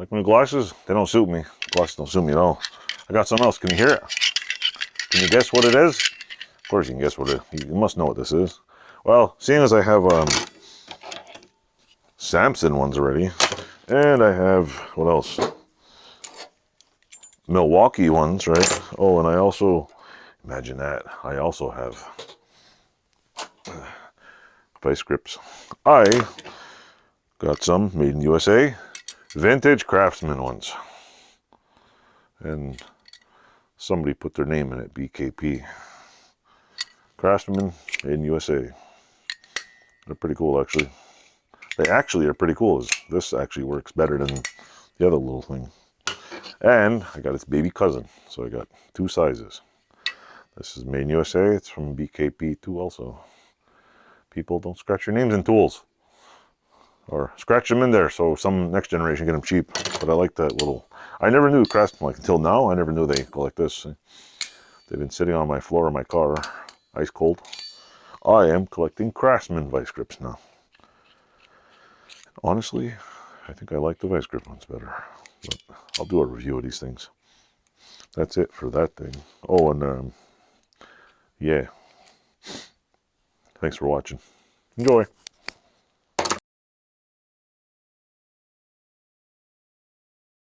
Like my glasses, they don't suit me. Glasses don't suit me at all. I got something else. Can you hear it? Can you guess what it is? Of course you can guess what it is. You must know what this is. Well, seeing as I have Samson ones already, and I have, what else? Milwaukee ones, right? Oh, and I also, imagine that, I also have vice grips. I got some made in USA, vintage Craftsman ones. And somebody put their name in it, BKP. Craftsman made in USA. They're pretty cool, actually. They actually are pretty cool. This actually works better than the other little thing. And I got its baby cousin, so I got two sizes. This is made in USA. It's from BKP too also. People, don't scratch your names in tools. Or scratch them in there so some next generation get them cheap. But I like that little... I never knew Craftsman, like until now, I never knew they go like this. They've been sitting on my floor of my car, ice cold. I am collecting Craftsman vice grips now. Honestly, I think I like the vice grip ones better. But I'll do a review of these things. That's it for that thing. Oh, and yeah. Thanks for watching. Enjoy.